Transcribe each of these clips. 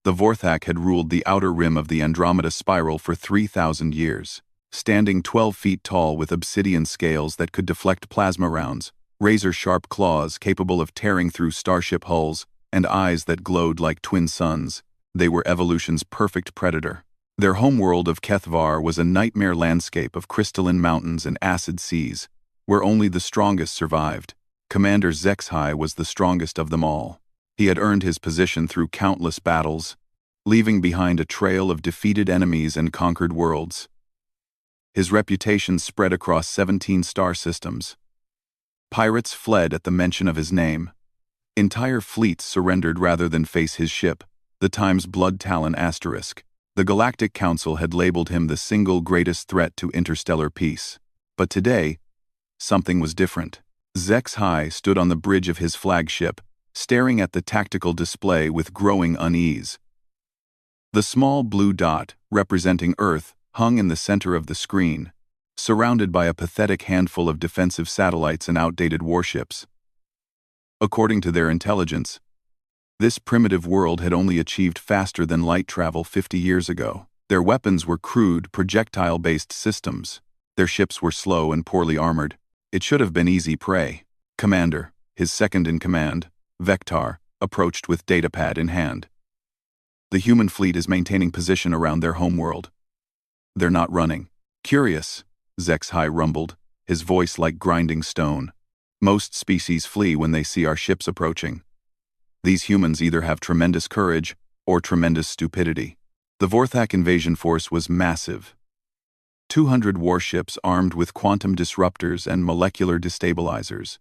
The Vorthak had ruled the outer rim of the Andromeda spiral for 3,000 years, standing 12 feet tall with obsidian scales that could deflect plasma rounds, razor-sharp claws capable of tearing through starship hulls, and eyes that glowed like twin suns. They were evolution's perfect predator. Their homeworld of Kethvar was a nightmare landscape of crystalline mountains and acid seas, where only the strongest survived. Commander Zexhai was the strongest of them all. He had earned his position through countless battles, leaving behind a trail of defeated enemies and conquered worlds. His reputation spread across 17 star systems. Pirates fled at the mention of his name. Entire fleets surrendered rather than face his ship, the Time's Blood Talon Asterisk. The Galactic Council had labeled him the single greatest threat to interstellar peace. But today, something was different. Zexhai stood on the bridge of his flagship, staring at the tactical display with growing unease. The small blue dot, representing Earth, hung in the center of the screen, surrounded by a pathetic handful of defensive satellites and outdated warships. According to their intelligence, this primitive world had only achieved faster than light travel 50 years ago. Their weapons were crude, projectile-based systems. Their ships were slow and poorly armored. It should have been easy prey. Commander, his second-in-command, Vectar, approached with datapad in hand. The human fleet is maintaining position around their homeworld. They're not running. Curious, Zexhai rumbled, his voice like grinding stone. Most species flee when they see our ships approaching. These humans either have tremendous courage or tremendous stupidity. The Vorthak invasion force was massive. 200 warships armed with quantum disruptors and molecular destabilizers.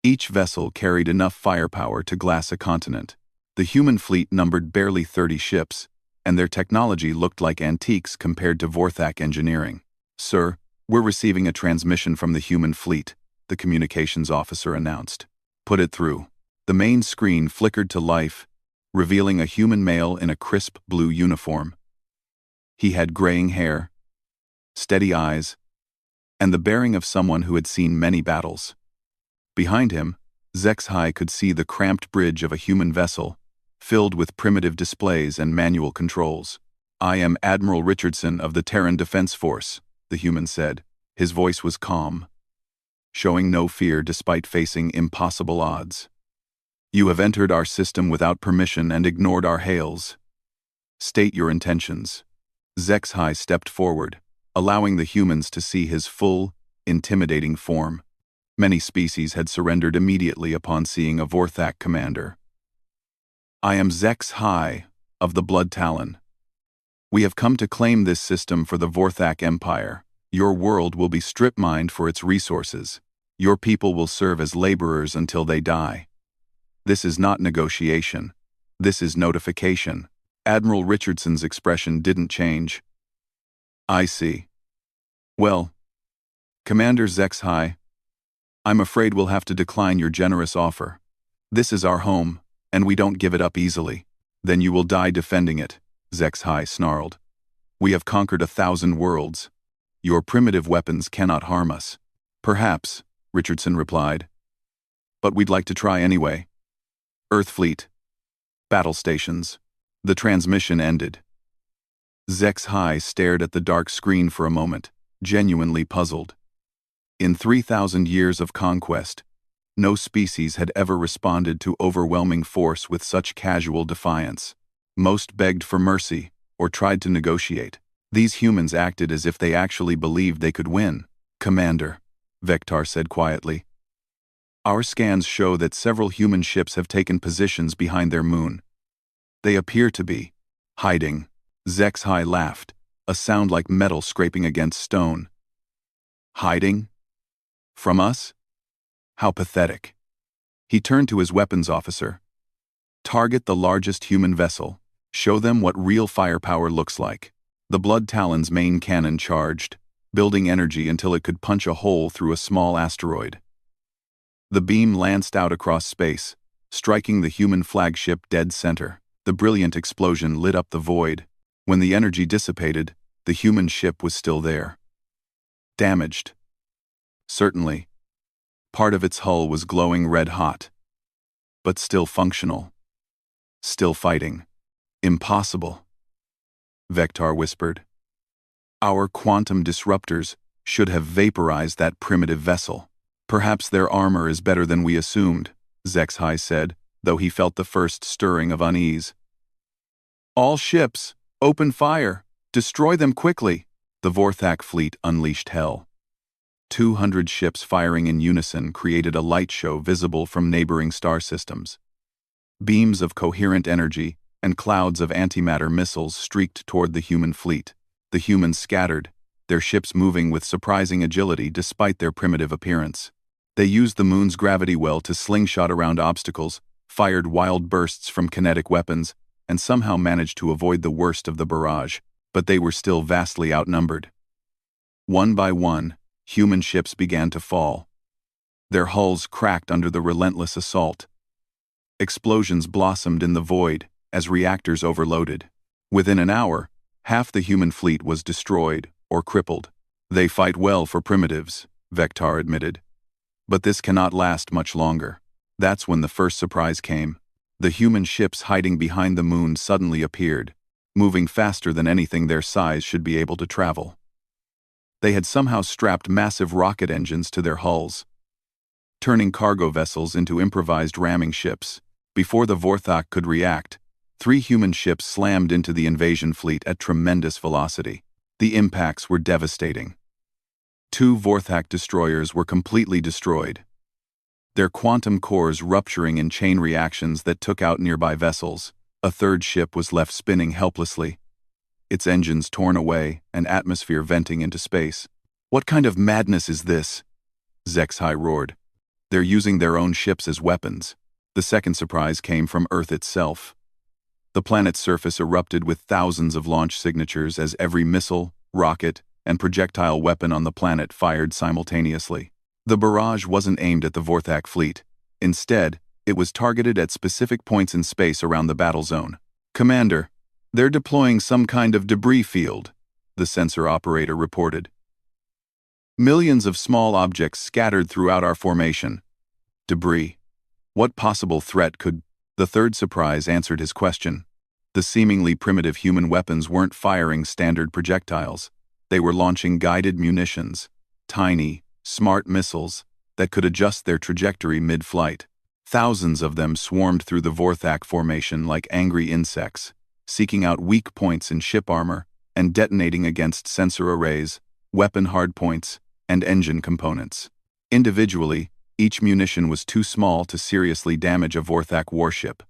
Each vessel carried enough firepower to glass a continent. The human fleet numbered barely 30 ships, and their technology looked like antiques compared to Vorthak engineering. "Sir, we're receiving a transmission from the human fleet," the communications officer announced. "Put it through." The main screen flickered to life, revealing a human male in a crisp blue uniform. He had graying hair, steady eyes, and the bearing of someone who had seen many battles. Behind him, Zexhai could see the cramped bridge of a human vessel, filled with primitive displays and manual controls. "I am Admiral Richardson of the Terran Defense Force," the human said. His voice was calm, showing no fear despite facing impossible odds. "You have entered our system without permission and ignored our hails. State your intentions." Zexhai stepped forward, allowing the humans to see his full, intimidating form. Many species had surrendered immediately upon seeing a Vorthak commander. "I am Zexhai of the Blood Talon. We have come to claim this system for the Vorthak Empire. Your world will be strip-mined for its resources. Your people will serve as laborers until they die. This is not negotiation. This is notification." Admiral Richardson's expression didn't change. "I see. Well, Commander Zexhai, I'm afraid we'll have to decline your generous offer. This is our home, and we don't give it up easily." "Then you will die defending it," Zexhai snarled. "We have conquered 1,000 worlds. Your primitive weapons cannot harm us." "Perhaps," Richardson replied. "But we'd like to try anyway." "Earth Fleet. Battle stations." The transmission ended. Zexhai stared at the dark screen for a moment, genuinely puzzled. In 3,000 years of conquest, no species had ever responded to overwhelming force with such casual defiance. Most begged for mercy or tried to negotiate. These humans acted as if they actually believed they could win. "Commander," Vectar said quietly, "our scans show that several human ships have taken positions behind their moon. They appear to be hiding." Zexhai laughed, a sound like metal scraping against stone. "Hiding? From us? How pathetic." He turned to his weapons officer. "Target the largest human vessel. Show them what real firepower looks like." The Blood Talon's main cannon charged, building energy until it could punch a hole through a small asteroid. The beam lanced out across space, striking the human flagship dead center. The brilliant explosion lit up the void. When the energy dissipated, the human ship was still there. Damaged. Certainly. Part of its hull was glowing red-hot. But still functional. Still fighting. Impossible, Vector whispered. Our quantum disruptors should have vaporized that primitive vessel. Perhaps their armor is better than we assumed, HFY said, though he felt the first stirring of unease. All ships, open fire, destroy them quickly. The Vorthak fleet unleashed hell. 200 ships firing in unison created a light show visible from neighboring star systems. Beams of coherent energy and clouds of antimatter missiles streaked toward the human fleet. The humans scattered, their ships moving with surprising agility despite their primitive appearance. They used the moon's gravity well to slingshot around obstacles, fired wild bursts from kinetic weapons, and somehow managed to avoid the worst of the barrage, but they were still vastly outnumbered. One by one, human ships began to fall. Their hulls cracked under the relentless assault. Explosions blossomed in the void as reactors overloaded. Within an hour, half the human fleet was destroyed or crippled. They fight well for primitives, Vector admitted. But this cannot last much longer. That's when the first surprise came. The human ships hiding behind the moon suddenly appeared, moving faster than anything their size should be able to travel. They had somehow strapped massive rocket engines to their hulls, turning cargo vessels into improvised ramming ships. Before the Vorthak could react, 3 human ships slammed into the invasion fleet at tremendous velocity. The impacts were devastating. 2 Vorthak destroyers were completely destroyed, their quantum cores rupturing in chain reactions that took out nearby vessels. A third ship was left spinning helplessly, its engines torn away and atmosphere venting into space. What kind of madness is this? HFY roared. They're using their own ships as weapons. The second surprise came from Earth itself. The planet's surface erupted with thousands of launch signatures as every missile, rocket, and projectile weapon on the planet fired simultaneously. The barrage wasn't aimed at the Vorthak fleet. Instead, it was targeted at specific points in space around the battle zone. Commander, they're deploying some kind of debris field, the sensor operator reported. Millions of small objects scattered throughout our formation. Debris. What possible threat could... The third surprise answered his question. The seemingly primitive human weapons weren't firing standard projectiles. They were launching guided munitions, tiny, smart missiles that could adjust their trajectory mid-flight. Thousands of them swarmed through the Vorthak formation like angry insects, seeking out weak points in ship armor and detonating against sensor arrays, weapon hardpoints, and engine components. Individually, each munition was too small to seriously damage a Vorthak warship.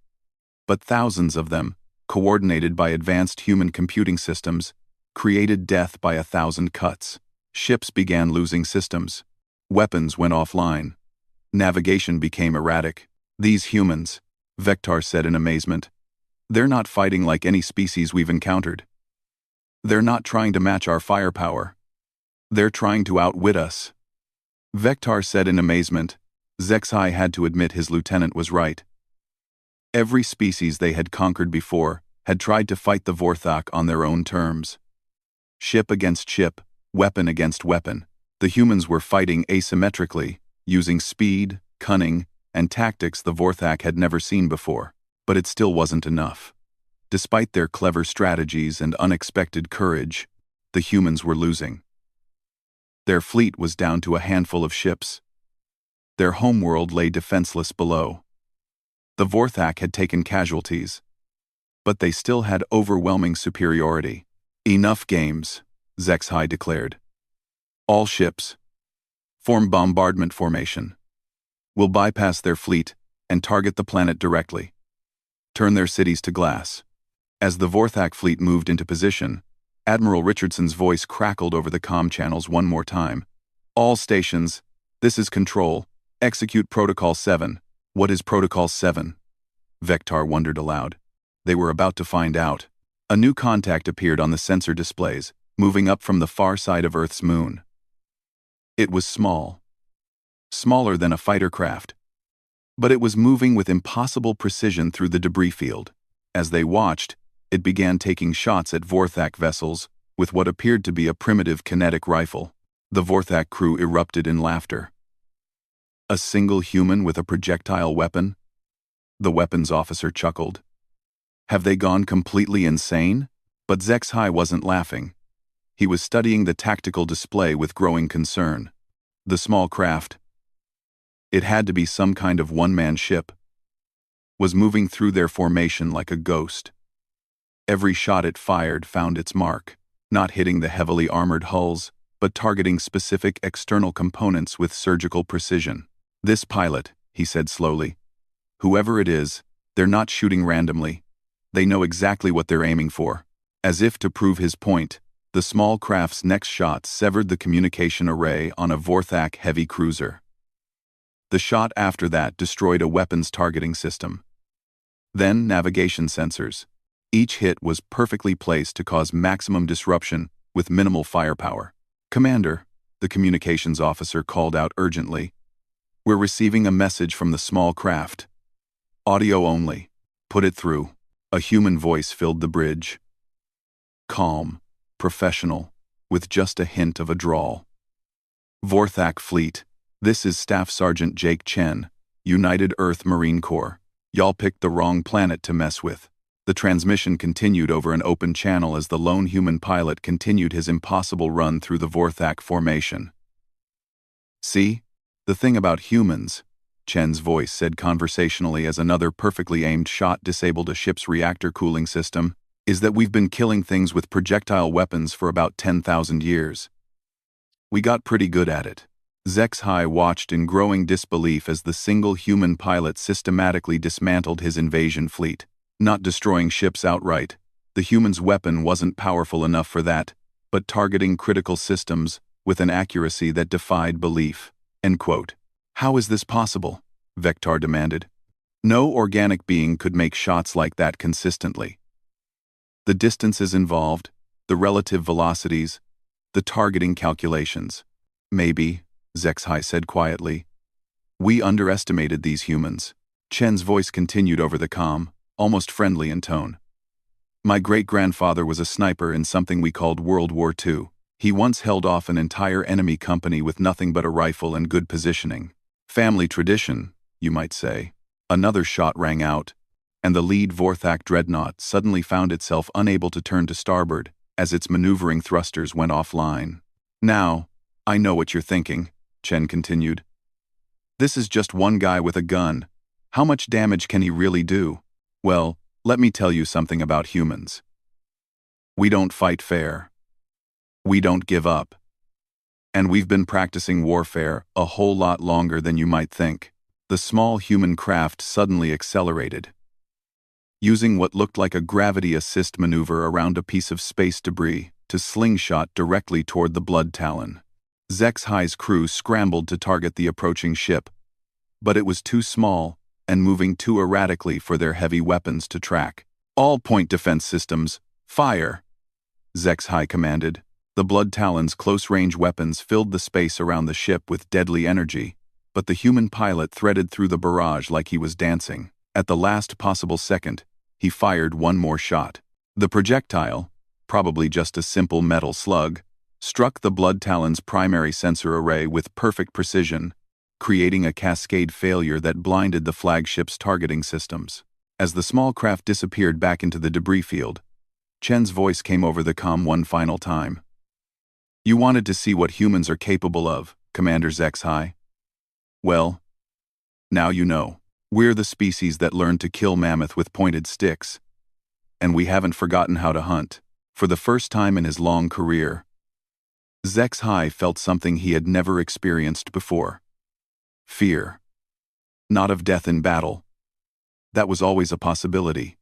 But thousands of them, coordinated by advanced human computing systems, created death by 1,000 cuts. Ships began losing systems. Weapons went offline. Navigation became erratic. These humans, Vector said in amazement, they're not fighting like any species we've encountered. They're not trying to match our firepower. They're trying to outwit us. Vector said in amazement. HFY had to admit his lieutenant was right. Every species they had conquered before had tried to fight the Vorthak on their own terms. Ship against ship, weapon against weapon, the humans were fighting asymmetrically, using speed, cunning, and tactics the Vorthak had never seen before. But it still wasn't enough. Despite their clever strategies and unexpected courage, the humans were losing. Their fleet was down to a handful of ships. Their homeworld lay defenseless below. The Vorthak had taken casualties, but they still had overwhelming superiority. Enough games, HFY declared. All ships, form bombardment formation. We'll bypass their fleet and target the planet directly. Turn their cities to glass. As the Vorthak fleet moved into position, Admiral Richardson's voice crackled over the comm channels one more time. All stations, this is Control. Execute Protocol 7. What is Protocol 7? Vector wondered aloud. They were about to find out. A new contact appeared on the sensor displays, moving up from the far side of Earth's moon. It was small. Smaller than a fighter craft. But it was moving with impossible precision through the debris field. As they watched, it began taking shots at Vorthak vessels with what appeared to be a primitive kinetic rifle. The Vorthak crew erupted in laughter. A single human with a projectile weapon? The weapons officer chuckled. Have they gone completely insane? But HFY wasn't laughing. He was studying the tactical display with growing concern. The small craft, it had to be some kind of one-man ship, was moving through their formation like a ghost. Every shot it fired found its mark, not hitting the heavily armored hulls, but targeting specific external components with surgical precision. This pilot, he said slowly, whoever it is, they're not shooting randomly. They know exactly what they're aiming for. As if to prove his point, the small craft's next shot severed the communication array on a Vorthak heavy cruiser. The shot after that destroyed a weapons targeting system. Then navigation sensors. Each hit was perfectly placed to cause maximum disruption with minimal firepower. "Commander," the communications officer called out urgently, "we're receiving a message from the small craft. Audio only. Put it through." A human voice filled the bridge. Calm, professional, with just a hint of a drawl. "Vorthak Fleet, this is Staff Sergeant Jake Chen, United Earth Marine Corps. Y'all picked the wrong planet to mess with." The transmission continued over an open channel as the lone human pilot continued his impossible run through the Vorthak formation. "See? The thing about humans," Chen's voice said conversationally as another perfectly aimed shot disabled a ship's reactor cooling system, "is that we've been killing things with projectile weapons for about 10,000 years. We got pretty good at it." HFY watched in growing disbelief as the single human pilot systematically dismantled his invasion fleet. Not destroying ships outright, the human's weapon wasn't powerful enough for that, but targeting critical systems with an accuracy that defied belief. End quote. "How is this possible?" Vector demanded. "No organic being could make shots like that consistently. The distances involved, the relative velocities, the targeting calculations. Maybe," HFY said quietly, "we underestimated these humans." Chen's voice continued over the comm, almost friendly in tone. "My great-grandfather was a sniper in something we called World War II. He once held off an entire enemy company with nothing but a rifle and good positioning. Family tradition, you might say." Another shot rang out, and the lead Vorthak dreadnought suddenly found itself unable to turn to starboard as its maneuvering thrusters went offline. "Now, I know what you're thinking," Chen continued. "This is just one guy with a gun. How much damage can he really do? Well, let me tell you something about humans. We don't fight fair. We don't give up. And we've been practicing warfare a whole lot longer than you might think." The small human craft suddenly accelerated, using what looked like a gravity assist maneuver around a piece of space debris to slingshot directly toward the Blood Talon. HFY's crew scrambled to target the approaching ship, but it was too small and moving too erratically for their heavy weapons to track. "All point defense systems, fire!" HFY commanded. The Blood Talon's close-range weapons filled the space around the ship with deadly energy, but the human pilot threaded through the barrage like he was dancing. At the last possible second, he fired one more shot. The projectile, probably just a simple metal slug, struck the Blood Talon's primary sensor array with perfect precision, creating a cascade failure that blinded the flagship's targeting systems. As the small craft disappeared back into the debris field, Chen's voice came over the comm one final time. "You wanted to see what humans are capable of, Commander HFY? Well, now you know. We're the species that learned to kill mammoth with pointed sticks. And we haven't forgotten how to hunt." For the first time in his long career, HFY felt something he had never experienced before. Fear. Not of death in battle. That was always a possibility.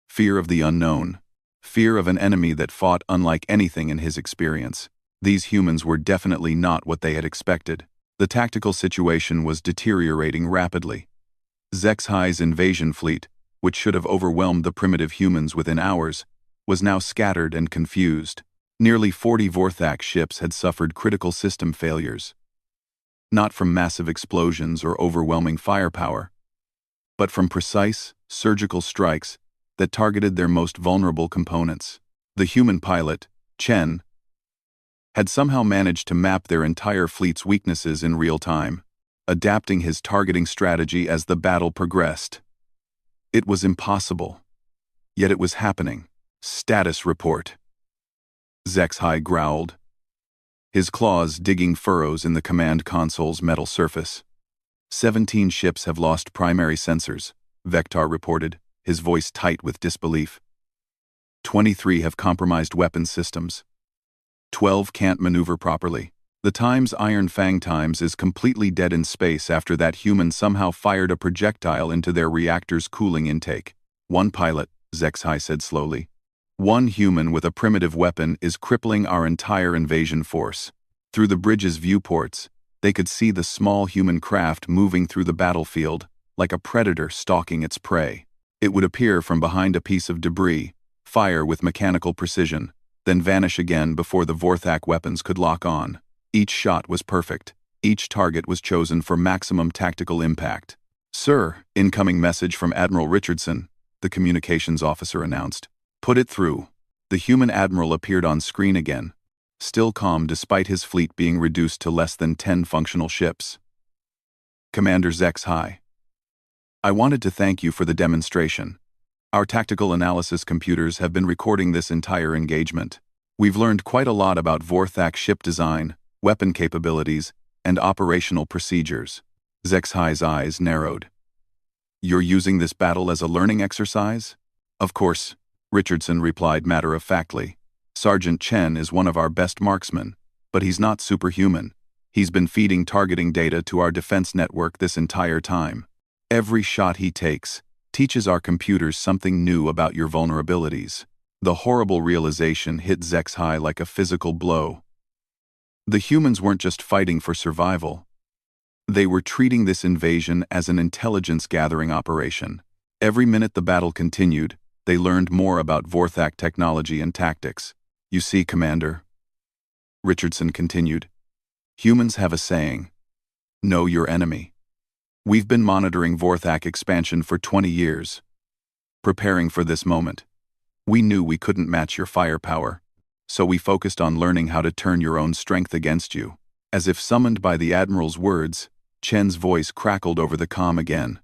Fear of the unknown. Fear of an enemy that fought unlike anything in his experience. These humans were definitely not what they had expected. The tactical situation was deteriorating rapidly. HFY's invasion fleet, which should have overwhelmed the primitive humans within hours, was now scattered and confused. Nearly 40 Vorthak ships had suffered critical system failures. Not from massive explosions or overwhelming firepower, but from precise, surgical strikes that targeted their most vulnerable components. The human pilot, Chen, had somehow managed to map their entire fleet's weaknesses in real time, adapting his targeting strategy as the battle progressed. It was impossible. Yet it was happening. Status report. HFY growled, his claws digging furrows in the command console's metal surface. 17 ships have lost primary sensors, Vector reported, his voice tight with disbelief. 23 have compromised weapons systems. 12 can't maneuver properly. The Times Iron Fang Times is completely dead in space after that human somehow fired a projectile into their reactor's cooling intake. One pilot, HFY said slowly. One human with a primitive weapon is crippling our entire invasion force. Through the bridge's viewports, they could see the small human craft moving through the battlefield, like a predator stalking its prey. It would appear from behind a piece of debris, fire with mechanical precision, then vanish again before the Vorthak weapons could lock on. Each shot was perfect. Each target was chosen for maximum tactical impact. "Sir, incoming message from Admiral Richardson," the communications officer announced. "Put it through." The human admiral appeared on screen again, still calm despite his fleet being reduced to less than 10 functional ships. "Commander HFY, I wanted to thank you for the demonstration. Our tactical analysis computers have been recording this entire engagement. We've learned quite a lot about Vorthak ship design, weapon capabilities, and operational procedures." HFY's eyes narrowed. "You're using this battle as a learning exercise?" "Of course," Richardson replied matter-of-factly. "Sergeant Chen is one of our best marksmen, but he's not superhuman. He's been feeding targeting data to our defense network this entire time. Every shot he takes teaches our computers something new about your vulnerabilities." The horrible realization hit HFY like a physical blow. The humans weren't just fighting for survival. They were treating this invasion as an intelligence-gathering operation. Every minute the battle continued, they learned more about Vorthak technology and tactics. "You see, Commander," Richardson continued, "humans have a saying, know your enemy. We've been monitoring Vorthak expansion for 20 years, preparing for this moment. We knew we couldn't match your firepower, so we focused on learning how to turn your own strength against you." As if summoned by the Admiral's words, Chen's voice crackled over the comm again.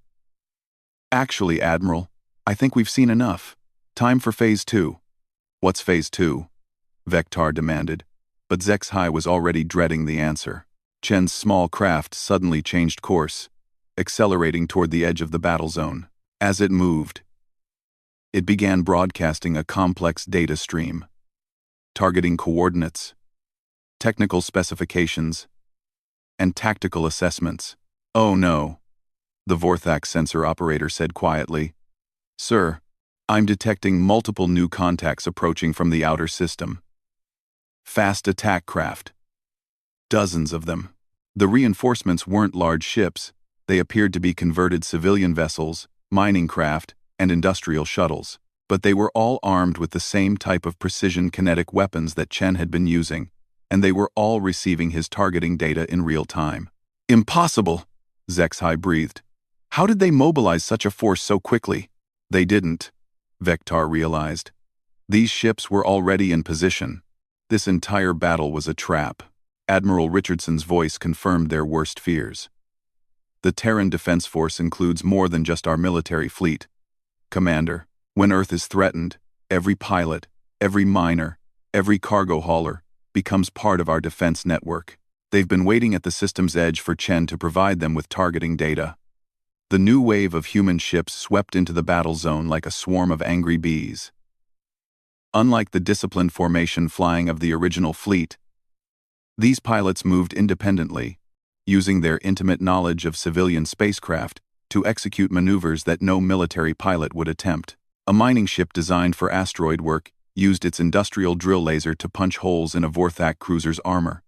"Actually, Admiral, I think we've seen enough. Time for Phase 2. "What's Phase 2? Vector demanded, but HFY was already dreading the answer. Chen's small craft suddenly changed course, accelerating toward the edge of the battle zone. As it moved, it began broadcasting a complex data stream. Targeting coordinates, technical specifications, and tactical assessments. "Oh no," the Vorthak sensor operator said quietly. "Sir, I'm detecting multiple new contacts approaching from the outer system. Fast attack craft. Dozens of them. The reinforcements weren't large ships, they appeared to be converted civilian vessels, mining craft, and industrial shuttles. But they were all armed with the same type of precision kinetic weapons that Chen had been using, and they were all receiving his targeting data in real time." "Impossible," HFY breathed. "How did they mobilize such a force so quickly?" "They didn't," Vector realized. "These ships were already in position. This entire battle was a trap." Admiral Richardson's voice confirmed their worst fears. "The Terran Defense Force includes more than just our military fleet. Commander, when Earth is threatened, every pilot, every miner, every cargo hauler becomes part of our defense network. They've been waiting at the system's edge for Chen to provide them with targeting data." The new wave of human ships swept into the battle zone like a swarm of angry bees. Unlike the disciplined formation flying of the original fleet, these pilots moved independently, using their intimate knowledge of civilian spacecraft to execute maneuvers that no military pilot would attempt. A mining ship designed for asteroid work used its industrial drill laser to punch holes in a Vorthak cruiser's armor,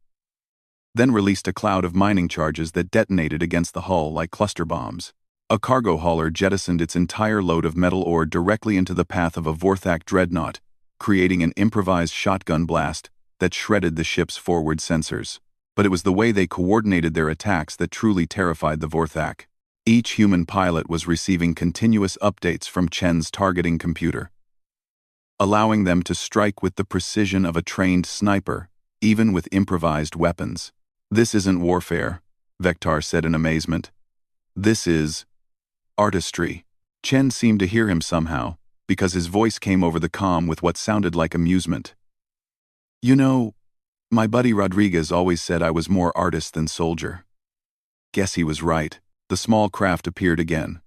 then released a cloud of mining charges that detonated against the hull like cluster bombs. A cargo hauler jettisoned its entire load of metal ore directly into the path of a Vorthak dreadnought, creating an improvised shotgun blast that shredded the ship's forward sensors. But it was the way they coordinated their attacks that truly terrified the Vorthak. Each human pilot was receiving continuous updates from Chen's targeting computer, allowing them to strike with the precision of a trained sniper, even with improvised weapons. "This isn't warfare," Vector said in amazement. "This is artistry." Chen seemed to hear him somehow, because his voice came over the comm with what sounded like amusement. "You know, my buddy Rodriguez always said I was more artist than soldier." Guess he was right. The small craft appeared again,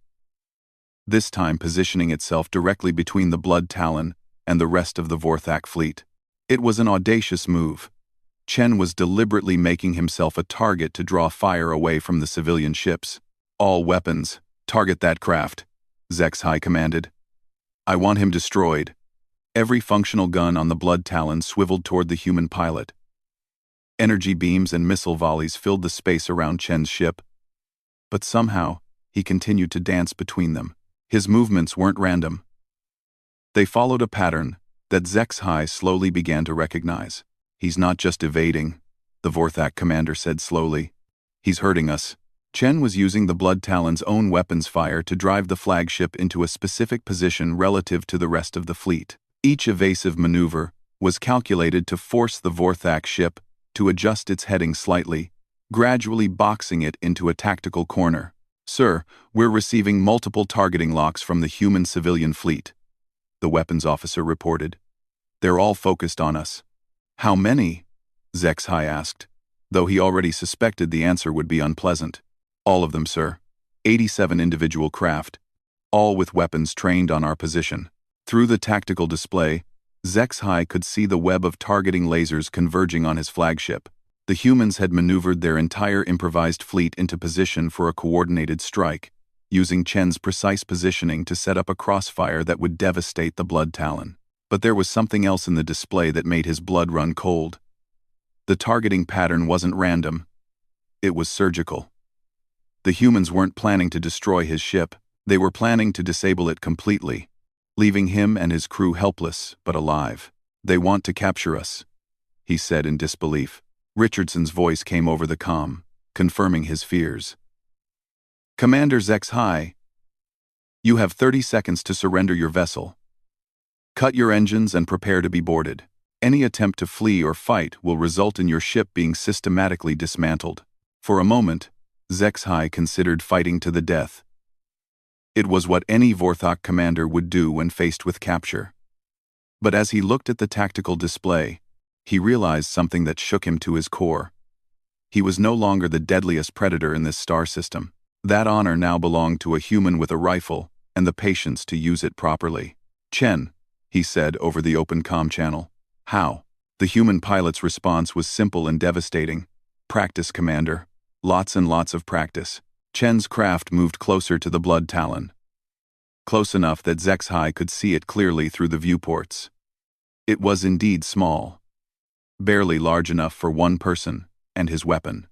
this time positioning itself directly between the Blood Talon and the rest of the Vorthak fleet. It was an audacious move. Chen was deliberately making himself a target to draw fire away from the civilian ships. "All weapons, target that craft," Zexhai commanded. "I want him destroyed." Every functional gun on the Blood Talon swiveled toward the human pilot. Energy beams and missile volleys filled the space around Chen's ship. But somehow, he continued to dance between them. His movements weren't random. They followed a pattern that Zexhai slowly began to recognize. "He's not just evading," the Vorthak commander said slowly. "He's hurting us." Chen was using the Blood Talon's own weapons fire to drive the flagship into a specific position relative to the rest of the fleet. Each evasive maneuver was calculated to force the Vorthak ship to adjust its heading slightly, gradually boxing it into a tactical corner. "Sir, we're receiving multiple targeting locks from the human civilian fleet," the weapons officer reported. "They're all focused on us." "How many?" Zexhai asked, though he already suspected the answer would be unpleasant. "All of them, sir. 87 individual craft, all with weapons trained on our position." Through the tactical display, Zexhai could see the web of targeting lasers converging on his flagship. The humans had maneuvered their entire improvised fleet into position for a coordinated strike, using Chen's precise positioning to set up a crossfire that would devastate the Blood Talon. But there was something else in the display that made his blood run cold. The targeting pattern wasn't random. It was surgical. The humans weren't planning to destroy his ship. They were planning to disable it completely, leaving him and his crew helpless but alive. "They want to capture us," he said in disbelief. Richardson's voice came over the comm, confirming his fears. "Commander Zexhai, you have 30 seconds to surrender your vessel. Cut your engines and prepare to be boarded. Any attempt to flee or fight will result in your ship being systematically dismantled." For a moment, Zexhai considered fighting to the death. It was what any Vorthak commander would do when faced with capture. But as he looked at the tactical display, he realized something that shook him to his core. He was no longer the deadliest predator in this star system. That honor now belonged to a human with a rifle and the patience to use it properly. "Chen," he said over the open comm channel. "How?" The human pilot's response was simple and devastating. "Practice, Commander. Lots and lots of practice." Chen's craft moved closer to the Blood Talon. Close enough that Zexhai could see it clearly through the viewports. It was indeed small, barely large enough for one person and his weapon.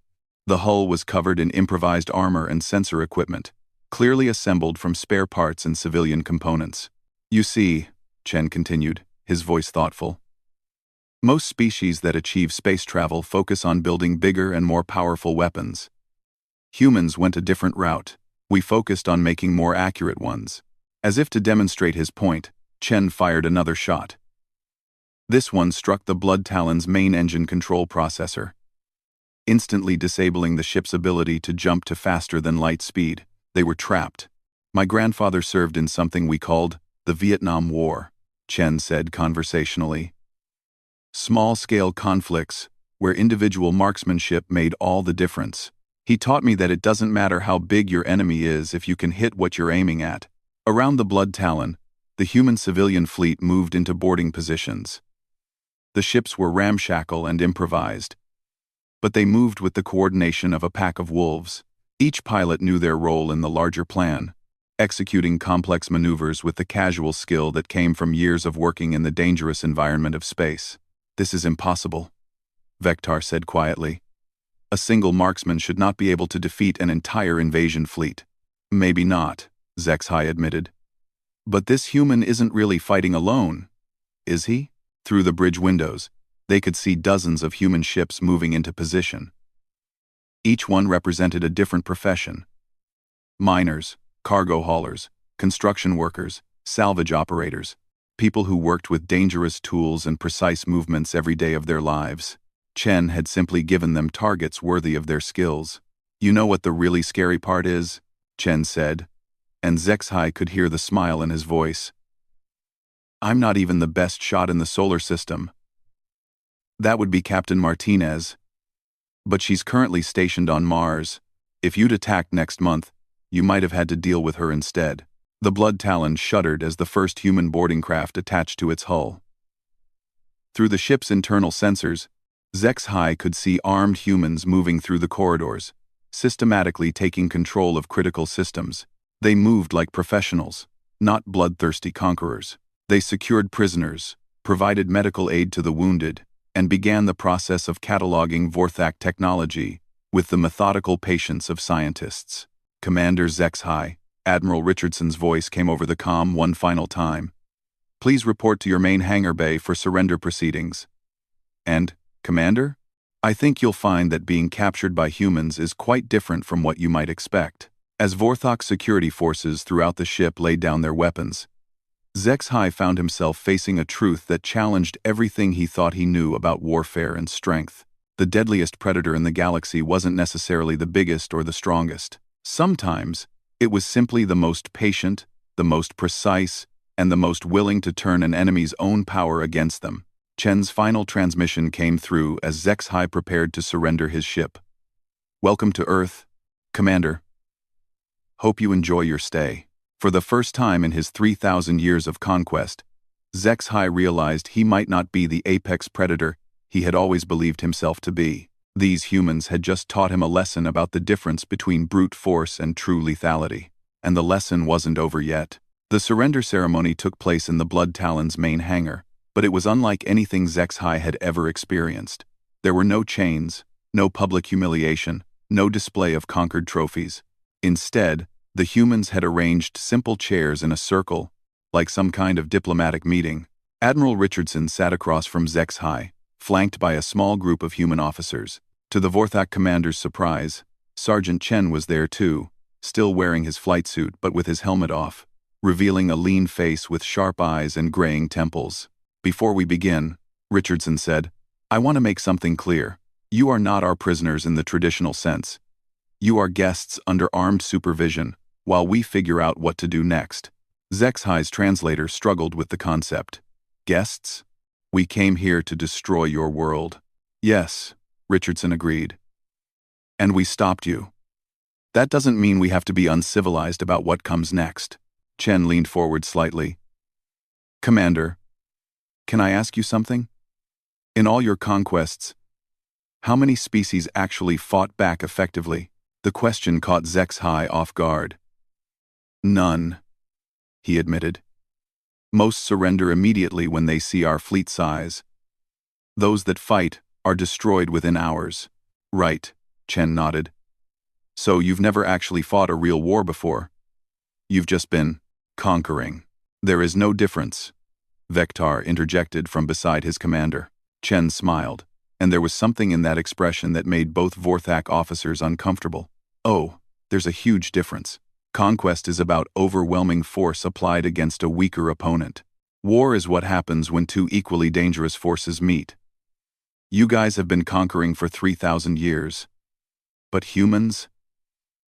The hull was covered in improvised armor and sensor equipment, clearly assembled from spare parts and civilian components. "You see," Chen continued, his voice thoughtful, "most species that achieve space travel focus on building bigger and more powerful weapons. Humans went a different route. We focused on making more accurate ones." As if to demonstrate his point, Chen fired another shot. This one struck the Blood Talon's main engine control processor, instantly disabling the ship's ability to jump to faster than light speed. They were trapped. "My grandfather served in something we called the Vietnam War," Chen said conversationally. "Small-scale conflicts, where individual marksmanship made all the difference. He taught me that it doesn't matter how big your enemy is if you can hit what you're aiming at." Around the Blood Talon, the human civilian fleet moved into boarding positions. The ships were ramshackle and improvised, but they moved with the coordination of a pack of wolves. Each pilot knew their role in the larger plan, executing complex maneuvers with the casual skill that came from years of working in the dangerous environment of space. "This is impossible," Vectar said quietly. "A single marksman should not be able to defeat an entire invasion fleet." "Maybe not," Zexhai admitted. "But this human isn't really fighting alone, is he?" Through the bridge windows, they could see dozens of human ships moving into position. Each one represented a different profession. Miners, cargo haulers, construction workers, salvage operators, people who worked with dangerous tools and precise movements every day of their lives. Chen had simply given them targets worthy of their skills. "You know what the really scary part is?" Chen said, and Zexhai could hear the smile in his voice. I'm not even the best shot in the solar system. That would be Captain Martinez. But she's currently stationed on Mars. If you'd attacked next month, you might have had to deal with her instead. The Blood Talon shuddered as the first human boarding craft attached to its hull. Through the ship's internal sensors, HFY could see armed humans moving through the corridors, systematically taking control of critical systems. They moved like professionals, not bloodthirsty conquerors. They secured prisoners, provided medical aid to the wounded, and began the process of cataloging Vorthak technology with the methodical patience of scientists. Commander HFY, Admiral Richardson's voice came over the comm one final time. Please report to your main hangar bay for surrender proceedings. And, Commander? I think you'll find that being captured by humans is quite different from what you might expect. As Vorthok security forces throughout the ship laid down their weapons, HFY found himself facing a truth that challenged everything he thought he knew about warfare and strength. The deadliest predator in the galaxy wasn't necessarily the biggest or the strongest. Sometimes, it was simply the most patient, the most precise, and the most willing to turn an enemy's own power against them. Chen's final transmission came through as HFY prepared to surrender his ship. Welcome to Earth, Commander. Hope you enjoy your stay. For the first time in his 3,000 years of conquest, HFY realized he might not be the apex predator he had always believed himself to be. These humans had just taught him a lesson about the difference between brute force and true lethality. And the lesson wasn't over yet. The surrender ceremony took place in the Blood Talon's main hangar, but it was unlike anything HFY had ever experienced. There were no chains, no public humiliation, no display of conquered trophies. Instead, the humans had arranged simple chairs in a circle, like some kind of diplomatic meeting. Admiral Richardson sat across from HFY, flanked by a small group of human officers. To the Vorthak commander's surprise, Sergeant Chen was there too, still wearing his flight suit but with his helmet off, revealing a lean face with sharp eyes and graying temples. Before we begin, Richardson said, I want to make something clear. You are not our prisoners in the traditional sense. You are guests under armed supervision, while we figure out what to do next. HFY's translator struggled with the concept. Guests? We came here to destroy your world. Yes, Richardson agreed. And we stopped you. That doesn't mean we have to be uncivilized about what comes next. Chen leaned forward slightly. Commander, can I ask you something? In all your conquests, how many species actually fought back effectively? The question caught HFY off guard. None, he admitted. Most surrender immediately when they see our fleet size. Those that fight are destroyed within hours. Right, Chen nodded. So you've never actually fought a real war before. You've just been conquering. There is no difference, Vektar interjected from beside his commander. Chen smiled, and there was something in that expression that made both Vorthak officers uncomfortable. Oh, there's a huge difference. Conquest is about overwhelming force applied against a weaker opponent. War is what happens when two equally dangerous forces meet. You guys have been conquering for 3,000 years. But humans?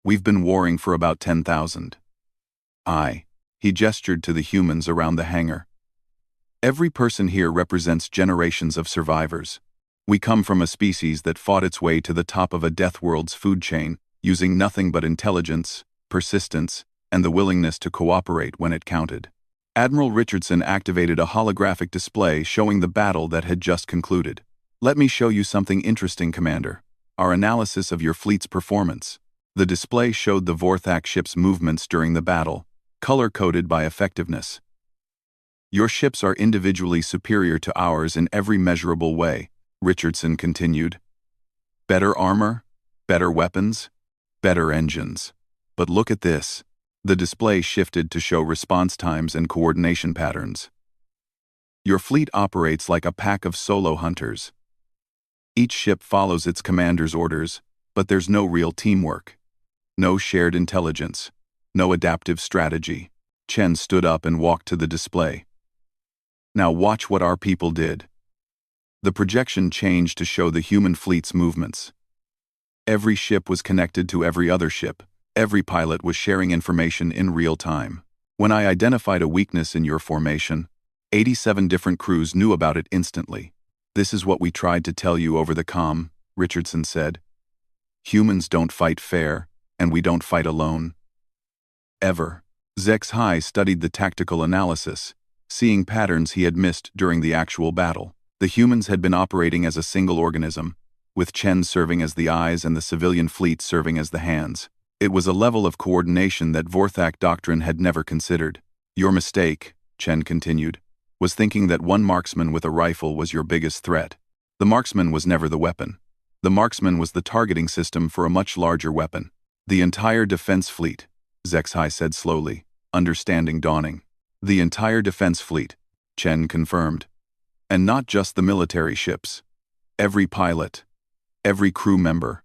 We've been warring for about 10,000. He gestured to the humans around the hangar. Every person here represents generations of survivors. We come from a species that fought its way to the top of a death world's food chain, using nothing but intelligence, persistence, and the willingness to cooperate when it counted. Admiral Richardson activated a holographic display showing the battle that had just concluded. Let me show you something interesting, Commander. Our analysis of your fleet's performance. The display showed the Vorthak ship's movements during the battle, color-coded by effectiveness. Your ships are individually superior to ours in every measurable way, Richardson continued. Better armor, better weapons, better engines. But look at this. The display shifted to show response times and coordination patterns. Your fleet operates like a pack of solo hunters. Each ship follows its commander's orders, but there's no real teamwork. No shared intelligence. No adaptive strategy. Chen stood up and walked to the display. Now watch what our people did. The projection changed to show the human fleet's movements. Every ship was connected to every other ship. Every pilot was sharing information in real time. When I identified a weakness in your formation, 87 different crews knew about it instantly. "This is what we tried to tell you over the comm," Richardson said. "Humans don't fight fair, and we don't fight alone. Ever." HFY studied the tactical analysis, seeing patterns he had missed during the actual battle. The humans had been operating as a single organism, with Chen serving as the eyes and the civilian fleet serving as the hands. It was a level of coordination that Vorthak doctrine had never considered. "Your mistake," Chen continued, "was thinking that one marksman with a rifle was your biggest threat. The marksman was never the weapon. The marksman was the targeting system for a much larger weapon. The entire defense fleet," HFY said slowly, understanding dawning. "The entire defense fleet," Chen confirmed. "And not just the military ships. Every pilot, every crew member,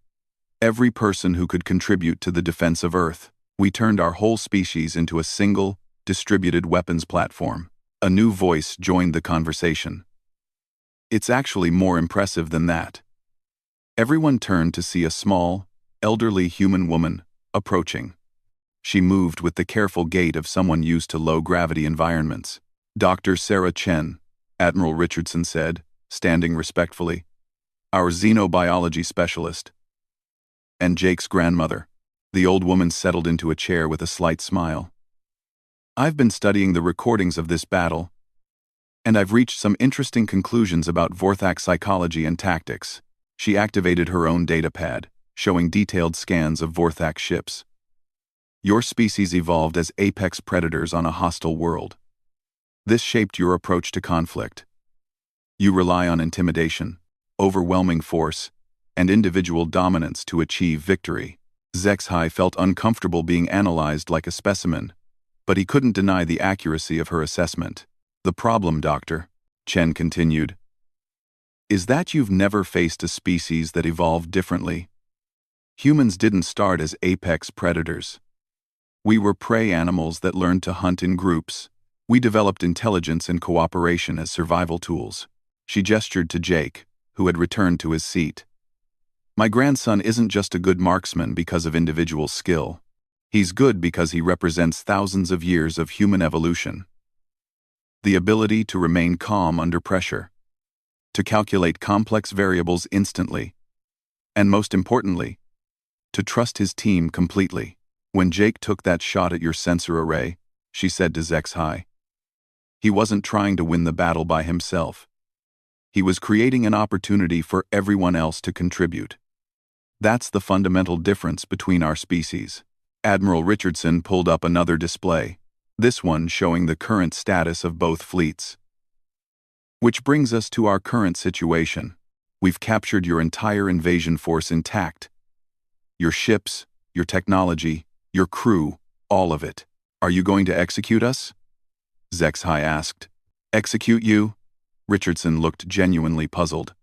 every person who could contribute to the defense of Earth. We turned our whole species into a single, distributed weapons platform." A new voice joined the conversation. "It's actually more impressive than that." Everyone turned to see a small, elderly human woman approaching. She moved with the careful gait of someone used to low-gravity environments. "Dr. Sarah Chen," Admiral Richardson said, standing respectfully. "Our xenobiology specialist." "And Jake's grandmother." The old woman settled into a chair with a slight smile. "I've been studying the recordings of this battle, and I've reached some interesting conclusions about Vorthak psychology and tactics." She activated her own datapad, showing detailed scans of Vorthak ships. "Your species evolved as apex predators on a hostile world. This shaped your approach to conflict. You rely on intimidation, overwhelming force, and individual dominance to achieve victory." HFY felt uncomfortable being analyzed like a specimen, but he couldn't deny the accuracy of her assessment. "The problem, Doctor," Chen continued, "is that you've never faced a species that evolved differently. Humans didn't start as apex predators. We were prey animals that learned to hunt in groups. We developed intelligence and cooperation as survival tools." She gestured to Jake, who had returned to his seat. "My grandson isn't just a good marksman because of individual skill. He's good because he represents thousands of years of human evolution. The ability to remain calm under pressure, to calculate complex variables instantly, and most importantly, to trust his team completely." "When Jake took that shot at your sensor array," she said to HFY, "he wasn't trying to win the battle by himself. He was creating an opportunity for everyone else to contribute. That's the fundamental difference between our species." Admiral Richardson pulled up another display, this one showing the current status of both fleets. "Which brings us to our current situation. We've captured your entire invasion force intact. Your ships, your technology, your crew, all of it. Are you going to execute us?" HFY asked. "Execute you?" Richardson looked genuinely puzzled.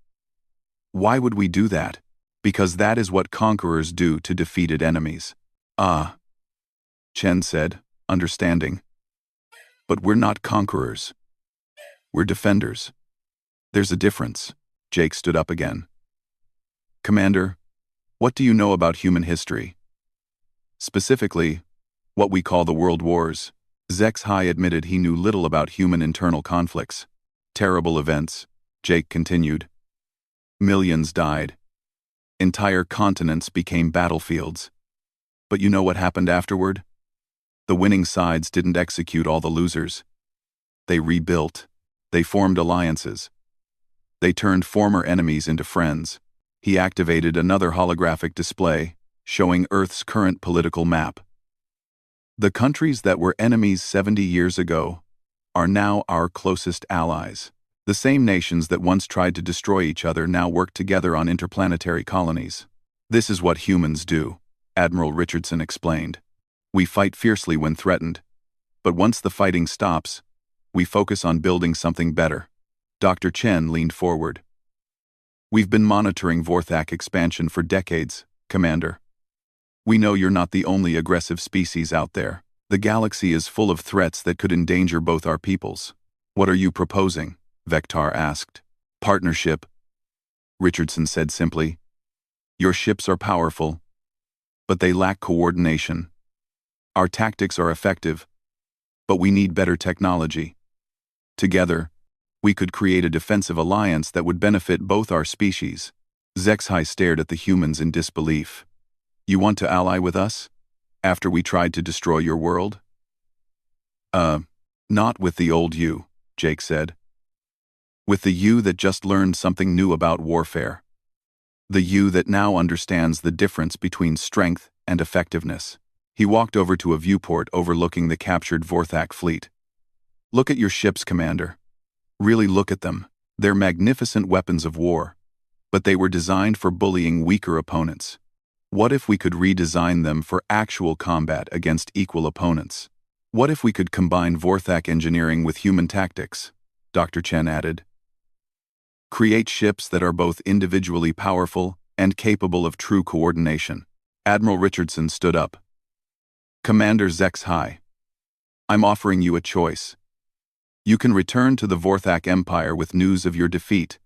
"Why would we do that?" "Because that is what conquerors do to defeated enemies." "Ah," Chen said, understanding. "But we're not conquerors. We're defenders." "There's a difference." Jake stood up again. "Commander, what do you know about human history? Specifically, what we call the World Wars." HFY admitted he knew little about human internal conflicts. "Terrible events," Jake continued. "Millions died. Entire continents became battlefields. But you know what happened afterward? The winning sides didn't execute all the losers. They rebuilt. They formed alliances. They turned former enemies into friends." He activated another holographic display, showing Earth's current political map. "The countries that were enemies 70 years ago are now our closest allies. The same nations that once tried to destroy each other now work together on interplanetary colonies. This is what humans do," Admiral Richardson explained. "We fight fiercely when threatened, but once the fighting stops, we focus on building something better." Dr. Chen leaned forward. "We've been monitoring Vorthak expansion for decades, Commander. We know you're not the only aggressive species out there. The galaxy is full of threats that could endanger both our peoples." "What are you proposing?" Vector asked. "Partnership," Richardson said simply. "Your ships are powerful, but they lack coordination. Our tactics are effective, but we need better technology. Together, we could create a defensive alliance that would benefit both our species. Zexhai stared at the humans in disbelief. You want to ally with us? After we tried to destroy your world? Not with the old you, Jake said. With the you that just learned something new about warfare. The you that now understands the difference between strength and effectiveness. He walked over to a viewport overlooking the captured Vorthak fleet. Look at your ships, Commander. Really look at them. They're magnificent weapons of war. But they were designed for bullying weaker opponents. What if we could redesign them for actual combat against equal opponents? What if we could combine Vorthak engineering with human tactics? Dr. Chen added. Create ships that are both individually powerful and capable of true coordination. Admiral Richardson stood up. Commander Zexhai, I'm offering you a choice. You can return to the Vorthak Empire with news of your defeat,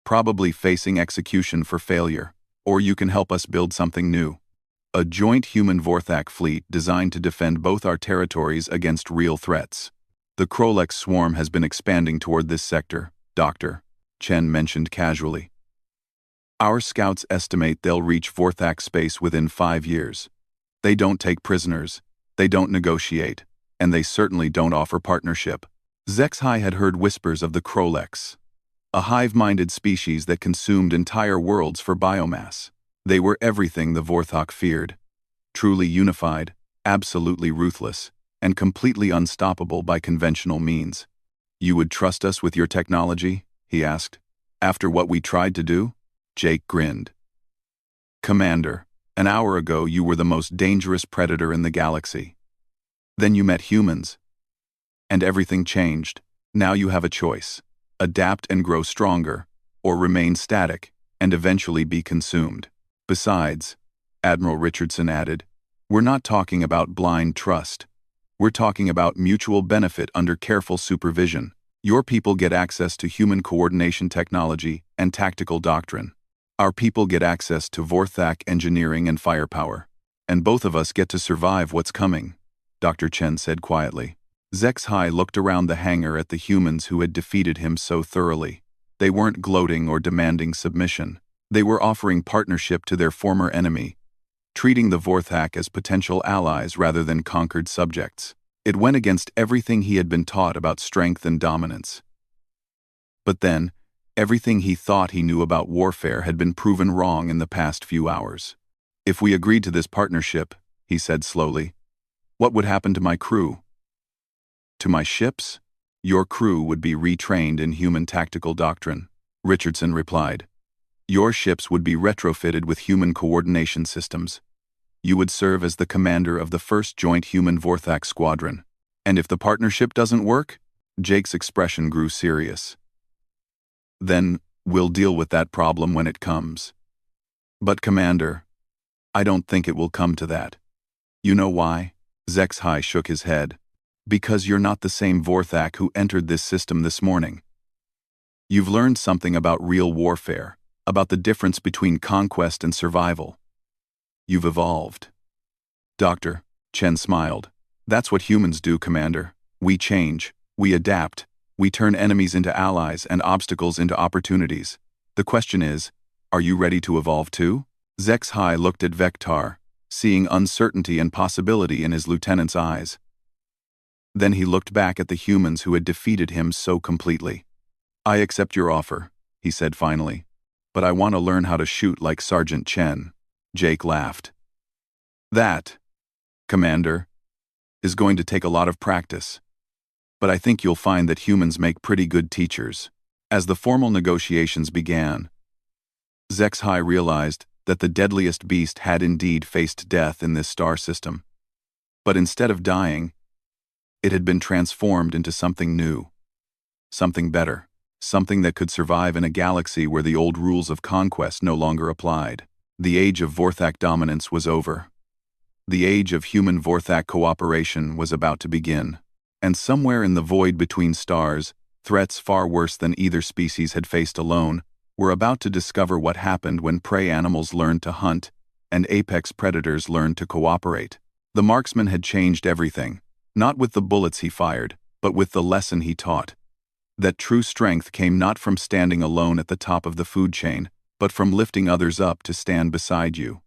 probably facing execution for failure, or you can help us build something new. A joint human-Vorthak fleet designed to defend both our territories against real threats. The Krolex swarm has been expanding toward this sector, Dr. Chen mentioned casually. Our scouts estimate they'll reach Vorthak space within 5 years. They don't take prisoners, they don't negotiate, and they certainly don't offer partnership. Zexhai had heard whispers of the Krolex, a hive-minded species that consumed entire worlds for biomass. They were everything the Vorthak feared. Truly unified, absolutely ruthless, and completely unstoppable by conventional means. You would trust us with your technology? He asked. After what we tried to do? Jake grinned. Commander, an hour ago you were the most dangerous predator in the galaxy. Then you met humans. And everything changed. Now you have a choice. Adapt and grow stronger, or remain static, and eventually be consumed. Besides, Admiral Richardson added, we're not talking about blind trust. We're talking about mutual benefit under careful supervision. Your people get access to human coordination technology and tactical doctrine. Our people get access to Vorthak engineering and firepower. And both of us get to survive what's coming, Dr. Chen said quietly. Zexhai looked around the hangar at the humans who had defeated him so thoroughly. They weren't gloating or demanding submission. They were offering partnership to their former enemy, treating the Vorthak as potential allies rather than conquered subjects. It went against everything he had been taught about strength and dominance. But then, everything he thought he knew about warfare had been proven wrong in the past few hours. If we agreed to this partnership, he said slowly, what would happen to my crew? To my ships? Your crew would be retrained in human tactical doctrine, Richardson replied. Your ships would be retrofitted with human coordination systems. You would serve as the commander of the first joint human Vorthak squadron. And if the partnership doesn't work? Jake's expression grew serious. Then, we'll deal with that problem when it comes. But Commander, I don't think it will come to that. You know why? Zexhai shook his head. Because you're not the same Vorthak who entered this system this morning. You've learned something about real warfare, about the difference between conquest and survival. You've evolved. Dr. Chen smiled. That's what humans do, Commander. We change, we adapt, we turn enemies into allies and obstacles into opportunities. The question is, are you ready to evolve too? Zexhai looked at Vektar, seeing uncertainty and possibility in his lieutenant's eyes. Then he looked back at the humans who had defeated him so completely. I accept your offer, he said finally. But I want to learn how to shoot like Sergeant Chen. Jake laughed. That, Commander, is going to take a lot of practice. But I think you'll find that humans make pretty good teachers. As the formal negotiations began, Zexhai realized that the deadliest beast had indeed faced death in this star system. But instead of dying, it had been transformed into something new. Something better. Something that could survive in a galaxy where the old rules of conquest no longer applied. The age of Vorthak dominance was over. The age of human Vorthak cooperation was about to begin. And somewhere in the void between stars, threats far worse than either species had faced alone were about to discover what happened when prey animals learned to hunt and apex predators learned to cooperate. The Marksman had changed everything, not with the bullets he fired, but with the lesson he taught. That true strength came not from standing alone at the top of the food chain, but from lifting others up to stand beside you.